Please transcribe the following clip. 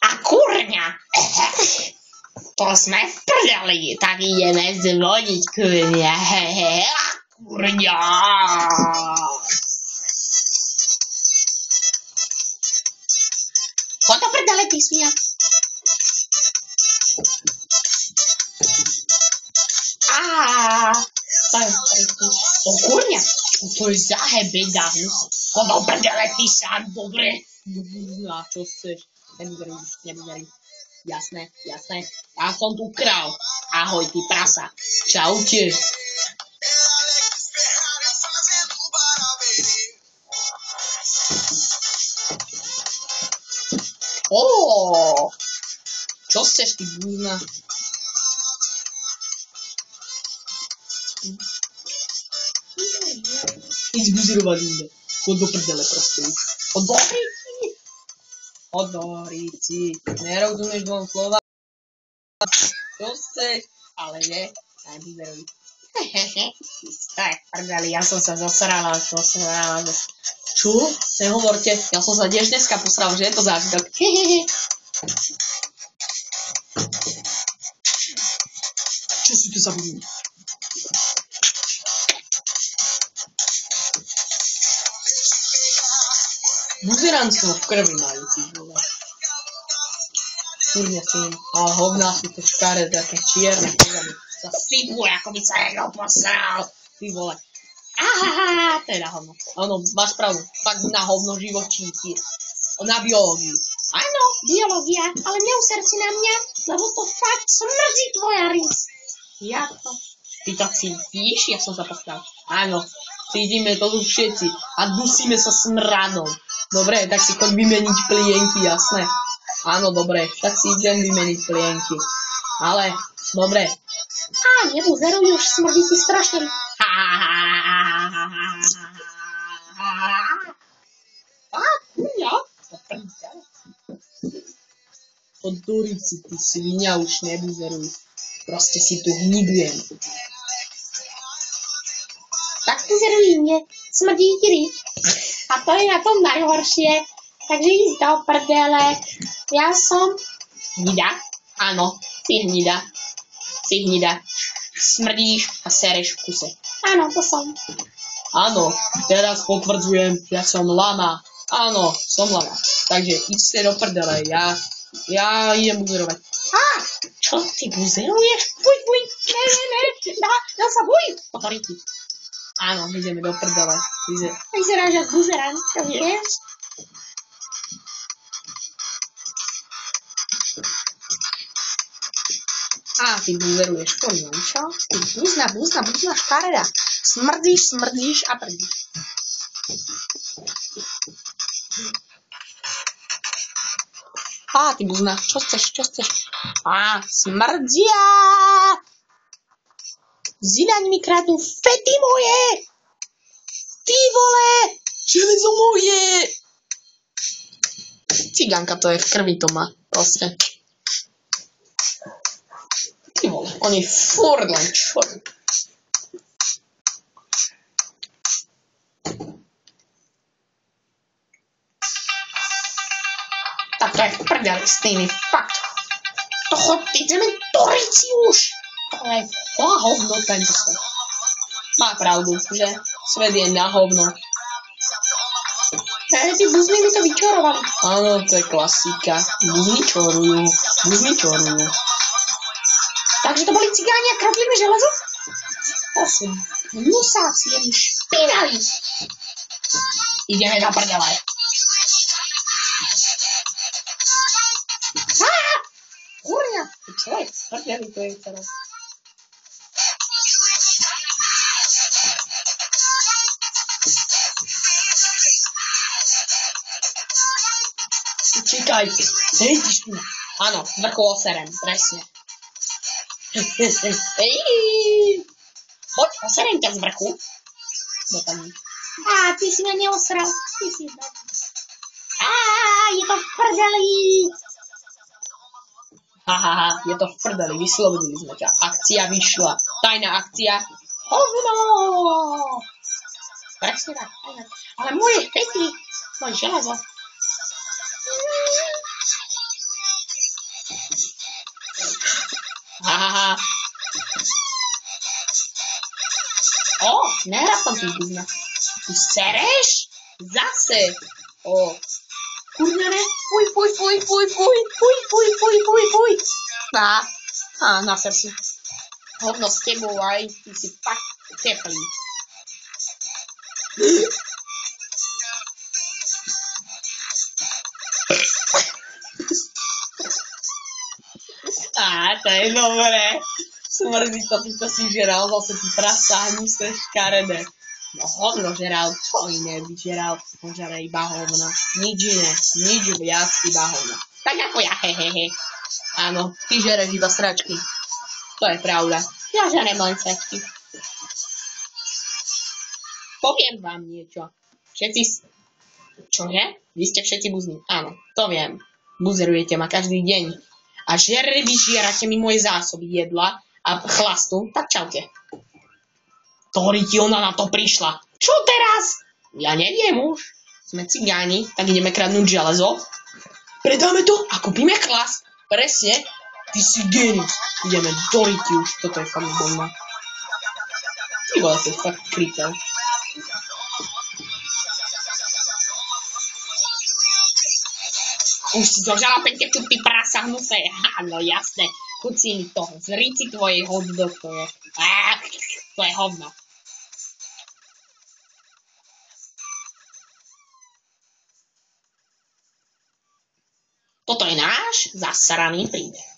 A kurňa. To sme v prdeli, tak ideme zvoniť, kurňa. Kurňa. Chod do prdele, ty svinia. O kurňa, to je zahebeda. Chod do prdele, ty sám, dobre. A čo chceš? Nebuď. Jasné. Ja som tu král. Ahoj, ty prasa. Čaute. Čo chceš, ty búzna? Idź buzirovať inde. Chod do prdele proste. Odboríci. Nerozumieš dvom slova? Čo chceš? Ale nie. Aj buzerovi. Tak, prdeli, ja som sa zasrala. Čo? Nehovorte. Ja som sa tiež dneska posral, že je to zážitok. Čo si tu zabudím? Buzeranstvo v krvi majú, ty vole. Kurňa s tým. Ale hovná sú to škaredé, také čierne. Sa sypú, ako by sa jedno posral. Ty vole. To je na hovno. Áno, máš pravdu. Fakt na hovno živočíky. Na biológiu. Áno, biológia. Ale neuser si na mňa, lebo to fakt smrdí tvoja rys. Jako? Ty to cítiš? Ja som sa posral. Áno, cítime to tu všetci. A dusíme sa smradom. Dobre, tak si choď vymeniť plienky, jasné. Áno, dobre, tak si idem vymeniť plienky. Ale, dobre. Nebuzeruj, už smrdí ti strašne. Odorici, ty svinia, už nebuzeruj. Proste si tu hnidujem. Tak buzeruj mne, smrdí ti rys. A to je na tom najhoršie. Takže ísť do prdele. Ja som hnida. Áno, si hnida. Smrdíš a sereš v kuse. Áno, to som. Áno, teraz potvrdzujem, ja som lama. Áno, som lama. Takže íďte do prdele. Ja idem buzerovať. Čo ty buzeruješ? Fuj. Dá sa buj. Potoríky. Áno, ideme do prdele. Vyzeráš jak buzeran, to vieš? Ty buzeruješ, poďme, čo? Ty buzna škareda. Smrdíš a prdíš. Ty buzna, čo chceš? Smrdia! Zinaň mi kradnú fety moje! Ty vole! Železo moje! Cigánka to je v krvi, to má, proste. Ty vole, on je furt len čort. Tak to je v prdeli s tými, fakt. To chodte, ideme do rici už. To je hovno tento svet. Má pravdu, že? Svet je na hovno. Tí buzny mi to vyčorovali. Áno, to je klasika. Buzny čorujú. Takže to boli cigáni a kradli mi železo? To sú musáci, jedni špinaví. Ideme do prdele. Kurňa, čo je? Prdeli to je teraz. Čekaj, nejdeš tu. Áno, vrchu oserem, presne. Poď, oserem ťa z vrchu. Dopadni. Ty si ma neosral. Ty si je to v prdeli. Je to v prdeli, vyslobodili sme ťa. Akcia vyšla. Tajná akcia. Hovno. presne tak. Ale moje pety, moje železo. Hahaha. O, nehrá som tým buzna. Ty sereš? Zase. O. Kurňa ne. Fuj. Na srdci. Hovno s tebou aj, ty si fakt teplý. To je dobré. Smrdí to, ty to si žeral, zase ty prasa hnusné škaredé. No hovno žeral, čo iné by žeral? On žere iba hovno. Nič iné, nič viac, iba hovno. Tak ako ja, hehehe. Áno, ty žereš iba sračky. To je pravda. Ja žerem len sračky. Poviem vám niečo. Všetci... Čože? Vy ste všetci buzni. Áno, to viem. Buzerujete ma každý deň. A vyžierate mi moje zásoby jedla a chlastu. Tak čaute. Ktorý ti ona na to prišla? Čo teraz? Ja neviem už. Sme cigáni, tak ideme kradnúť železo. Predáme to a kúpime chlast. Presne. Ty si génius. Ideme do ryti už. Toto je fakt bomba. Ty vole, to je fakt krytel. Už si zožala pekne tu ty prasa hnusé. Áno, jasné. Kucíni toho. Zri si tvojej hotdog, to je. To je hovno. Toto je náš zasraný príbeh.